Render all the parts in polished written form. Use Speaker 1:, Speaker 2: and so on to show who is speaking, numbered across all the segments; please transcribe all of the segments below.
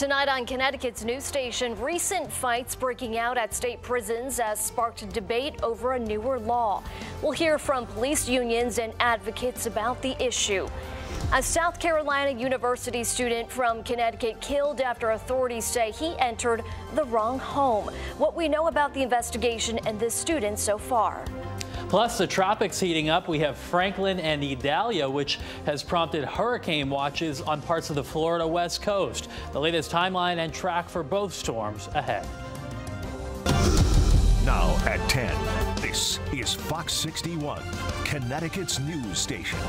Speaker 1: Tonight on Connecticut's news station, recent fights breaking out at state prisons has sparked debate over a newer law. We'll hear from police unions and advocates about the issue. A South Carolina University student from Connecticut killed after authorities say he entered the wrong home. What we know about the investigation and this student so far.
Speaker 2: Plus, the tropics heating up. We have Franklin and Idalia, which has prompted hurricane watches on parts of the Florida West Coast. The latest timeline and track for both storms ahead.
Speaker 3: Now at 10, this is Fox 61, Connecticut's news station.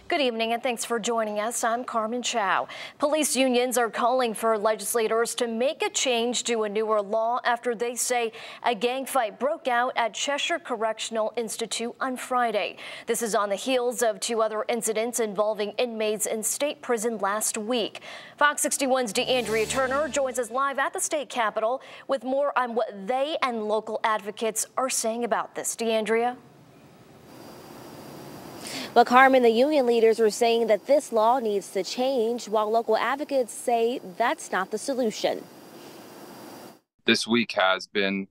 Speaker 1: Good evening and thanks for joining us. I'm Carmen Chow. Police unions are calling for legislators to make a change to a newer law after they say a gang fight broke out at Cheshire Correctional Institute on Friday. This is on the heels of two other incidents involving inmates in state prison last week. Fox 61's DeAndrea Turner joins us live at the state capitol with more on what they and local advocates are saying about this. DeAndrea?
Speaker 4: But Carmen, the union leaders are saying that this law needs to change, while local advocates say that's not the solution.
Speaker 5: This week has been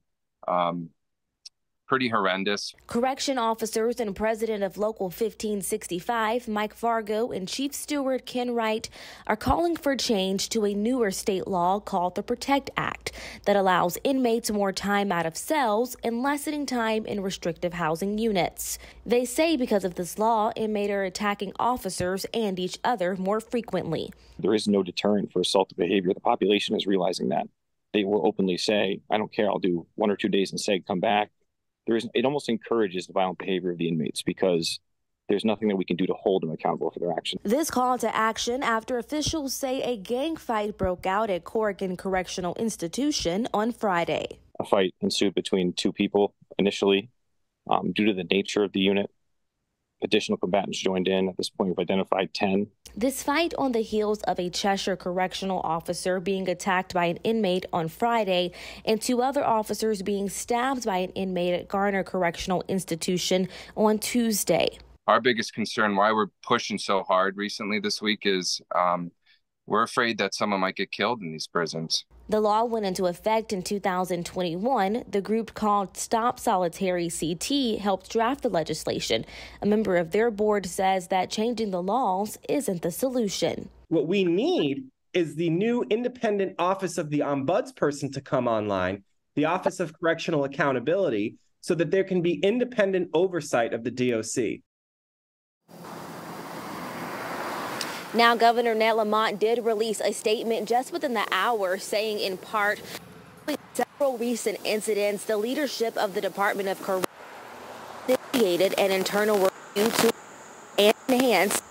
Speaker 5: pretty horrendous.
Speaker 4: Correction officers and president of Local 1565, Mike Fargo, and Chief Steward Ken Wright are calling for change to a newer state law called the PROTECT Act that allows inmates more time out of cells and lessening time in restrictive housing units. They say because of this law, inmates are attacking officers and each other more frequently.
Speaker 6: There is no deterrent for assaultive behavior. The population is realizing that. They will openly say, I don't care, I'll do 1 or 2 days and say, come back. It almost encourages the violent behavior of the inmates because there's nothing that we can do to hold them accountable for their actions.
Speaker 4: This call to action after officials say a gang fight broke out at Corrigan Correctional Institution on Friday.
Speaker 6: A fight ensued between two people initially. Due to the nature of the unit, additional combatants joined in. At this point, we've identified 10.
Speaker 4: This fight on the heels of a Cheshire correctional officer being attacked by an inmate on Friday and 2 other officers being stabbed by an inmate at Garner Correctional Institution on Tuesday.
Speaker 5: Our biggest concern, why we're pushing so hard recently this week, is we're afraid that someone might get killed in these prisons.
Speaker 4: The law went into effect in 2021. The group called Stop Solitary CT helped draft the legislation. A member of their board says that changing the laws isn't the solution.
Speaker 7: What we need is the new independent Office of the Ombudsperson to come online, the Office of Correctional Accountability, so that there can be independent oversight of the DOC.
Speaker 4: Now, Governor Ned Lamont did release a statement just within the hour saying in part, several recent incidents, the leadership of the Department of Corrections initiated an internal review to enhance.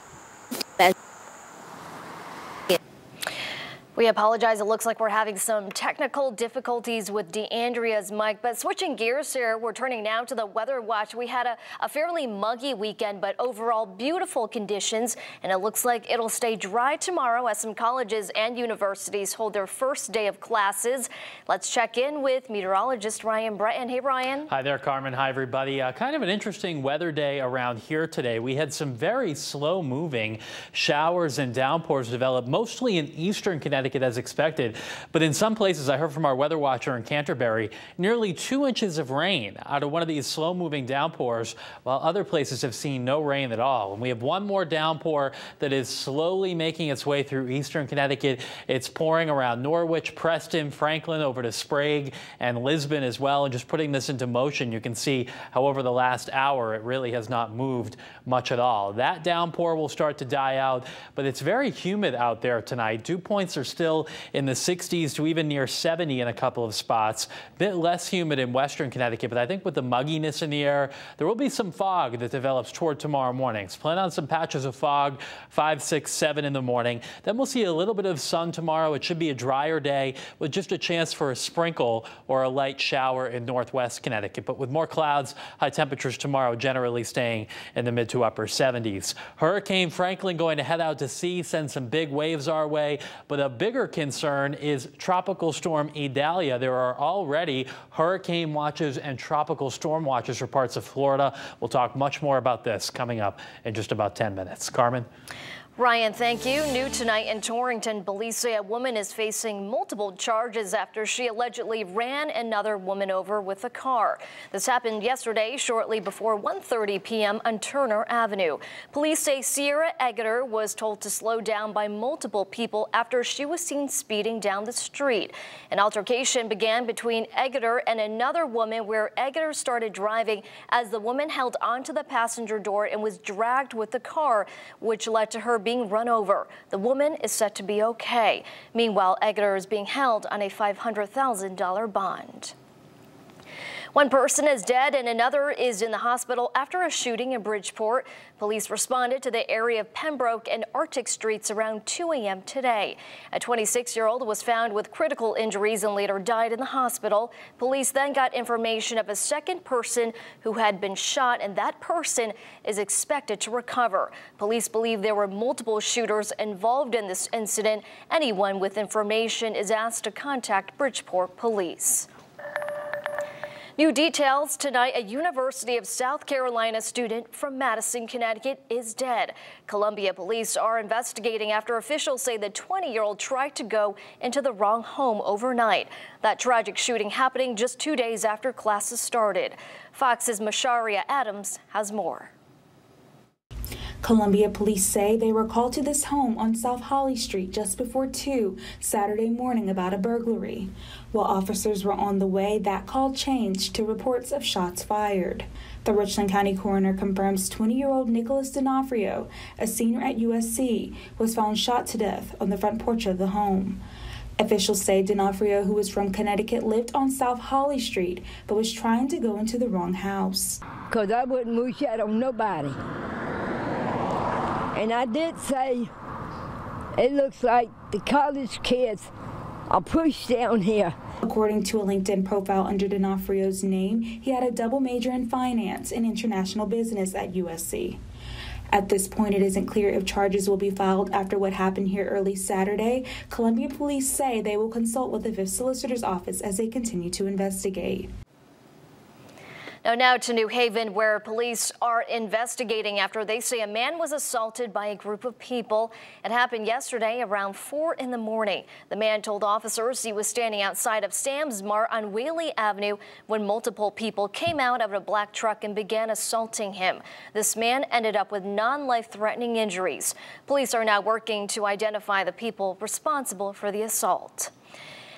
Speaker 1: We apologize. It looks like we're having some technical difficulties with DeAndrea's mic, but switching gears here, we're turning now to the weather watch. We had a fairly muggy weekend, but overall beautiful conditions, and it looks like it'll stay dry tomorrow as some colleges and universities hold their first day of classes. Let's check in with meteorologist Ryan Breton. Hey, Ryan.
Speaker 2: Hi there, Carmen. Hi, everybody. Kind of an interesting weather day around here today. We had some very slow-moving showers and downpours develop, mostly in eastern Connecticut as expected, but in some places, I heard from our weather watcher in Canterbury, nearly 2 inches of rain out of one of these slow-moving downpours, while other places have seen no rain at all. And we have one more downpour that is slowly making its way through eastern Connecticut. It's pouring around Norwich, Preston, Franklin, over to Sprague and Lisbon as well. And just putting this into motion, you can see how over the last hour, it really has not moved much at all. That downpour will start to die out, but it's very humid out there tonight. Dew points are still in the 60s to even near 70 in a couple of spots. A bit less humid in western Connecticut, but I think with the mugginess in the air, there will be some fog that develops toward tomorrow morning. So plan on some patches of fog, 5, 6, 7 in the morning. Then we'll see a little bit of sun tomorrow. It should be a drier day with just a chance for a sprinkle or a light shower in northwest Connecticut. But with more clouds, high temperatures tomorrow generally staying in the mid to upper 70s. Hurricane Franklin going to head out to sea, send some big waves our way, but a bigger concern is Tropical Storm Idalia. There are already hurricane watches and tropical storm watches for parts of Florida. We'll talk much more about this coming up in just about 10 minutes. Carmen?
Speaker 1: Ryan, thank you. New tonight in Torrington, police say a woman is facing multiple charges after she allegedly ran another woman over with a car. This happened yesterday, shortly before 1:30 p.m. on Turner Avenue. Police say Sierra Eggeter was told to slow down by multiple people after she was seen speeding down the street. An altercation began between Eggeter and another woman where Eggeter started driving as the woman held onto the passenger door and was dragged with the car, which led to her being run over. The woman is said to be okay. Meanwhile, Eggeter is being held on a $500,000 bond. One person is dead and another is in the hospital after a shooting in Bridgeport. Police responded to the area of Pembroke and Arctic Streets around 2 a.m. today. A 26-year-old was found with critical injuries and later died in the hospital. Police then got information of a second person who had been shot, and that person is expected to recover. Police believe there were multiple shooters involved in this incident. Anyone with information is asked to contact Bridgeport Police. New details tonight. A University of South Carolina student from Madison, Connecticut is dead. Columbia police are investigating after officials say the 20-year-old tried to go into the wrong home overnight. That tragic shooting happening just 2 days after classes started. Fox's Masharia Adams has more.
Speaker 8: Columbia police say they were called to this home on South Holly Street just before 2 Saturday morning about a burglary. While officers were on the way, that call changed to reports of shots fired. The Richland County coroner confirms 20-year-old Nicholas D'Onofrio, a senior at USC, was found shot to death on the front porch of the home. Officials say D'Onofrio, who was from Connecticut, lived on South Holly Street, but was trying to go into the wrong house.
Speaker 9: Because I wouldn't wish that on nobody. And I did say, it looks like the college kids are pushed down here.
Speaker 8: According to a LinkedIn profile under D'Onofrio's name, he had a double major in finance and international business at USC. At this point, it isn't clear if charges will be filed after what happened here early Saturday. Columbia police say they will consult with the Fifth Solicitor's Office as they continue to investigate.
Speaker 1: Now to New Haven, where police are investigating after they say a man was assaulted by a group of people. It happened yesterday around 4 in the morning. The man told officers he was standing outside of Sam's Mart on Whaley Avenue when multiple people came out of a black truck and began assaulting him. This man ended up with non-life-threatening injuries. Police are now working to identify the people responsible for the assault.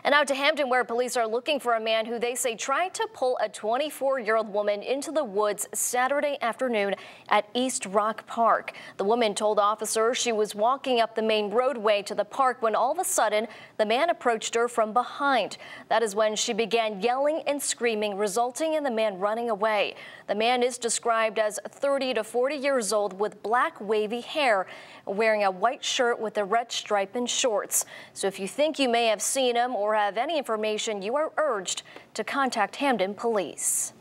Speaker 1: And out to Hampton, where police are looking for a man who they say tried to pull a 24-year-old woman into the woods Saturday afternoon at East Rock Park. The woman told officers she was walking up the main roadway to the park when all of a sudden the man approached her from behind. That is when she began yelling and screaming, resulting in the man running away. The man is described as 30 to 40 years old with black wavy hair, wearing a white shirt with a red stripe and shorts. So if you think you may have seen him or have any information, you are urged to contact Hampden Police.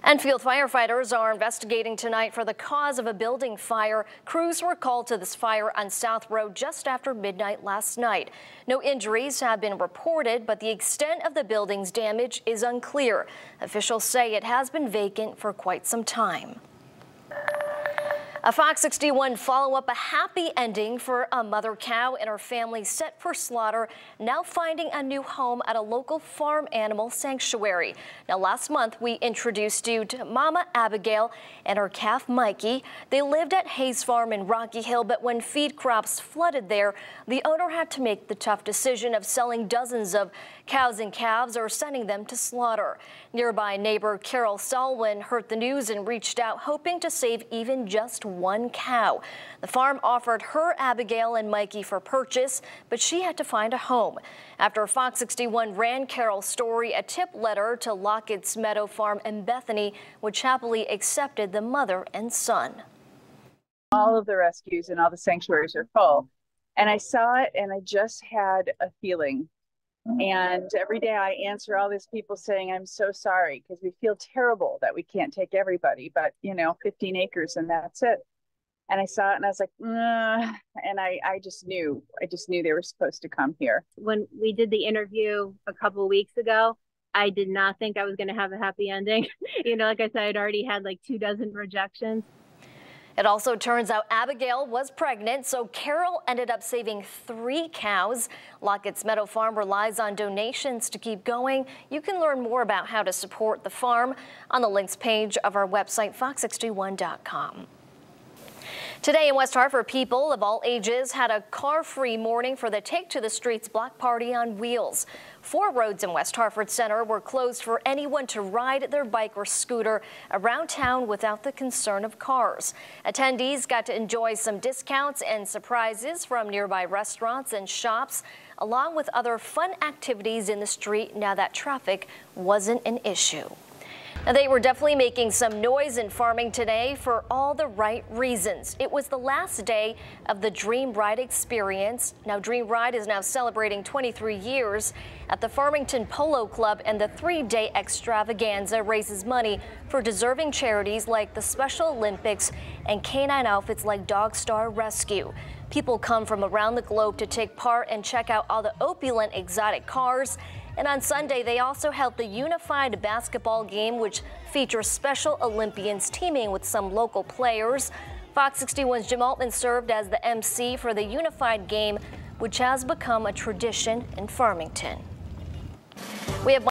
Speaker 1: Enfield firefighters are investigating tonight for the cause of a building fire. Crews were called to this fire on South Road just after midnight last night. No injuries have been reported, but the extent of the building's damage is unclear. Officials say it has been vacant for quite some time. A Fox 61 follow-up, a happy ending for a mother cow and her family set for slaughter, now finding a new home at a local farm animal sanctuary. Now, last month, we introduced you to Mama Abigail and her calf Mikey. They lived at Hayes Farm in Rocky Hill, but when feed crops flooded there, the owner had to make the tough decision of selling dozens of cows and calves or sending them to slaughter. Nearby neighbor Carol Selwyn heard the news and reached out, hoping to save even just one cow. The farm offered her Abigail and Mikey for purchase, but she had to find a home. After Fox 61 ran Carol's story, a tip led her to Lockett's Meadow Farm in Bethany, which happily accepted the mother and son.
Speaker 10: All of the rescues and all the sanctuaries are full. And I saw it and I just had a feeling. And every day I answer all these people saying, I'm so sorry, because we feel terrible that we can't take everybody, but 15 acres and that's it. And I saw it and I was like, and I just knew they were supposed to come here.
Speaker 11: When we did the interview a couple of weeks ago, I did not think I was going to have a happy ending. Like I said, I'd already had like 24 rejections.
Speaker 1: It also turns out Abigail was pregnant, so Carol ended up saving 3 cows. Lockett's Meadow Farm relies on donations to keep going. You can learn more about how to support the farm on the links page of our website, fox61.com. Today in West Hartford, people of all ages had a car-free morning for the Take to the Streets Block Party on Wheels. 4 roads in West Hartford Center were closed for anyone to ride their bike or scooter around town without the concern of cars. Attendees got to enjoy some discounts and surprises from nearby restaurants and shops, along with other fun activities in the street now that traffic wasn't an issue. Now, they were definitely making some noise in farming today for all the right reasons. It was the last day of the Dream Ride experience. Now, Dream Ride is now celebrating 23 years at the Farmington Polo Club, and the 3-day extravaganza raises money for deserving charities like the Special Olympics and canine outfits like Dog Star Rescue. People come from around the globe to take part and check out all the opulent exotic cars. And on Sunday, they also held the unified basketball game, which features Special Olympians teaming with some local players. Fox 61's Jim Altman served as the MC for the unified game, which has become a tradition in Farmington. We have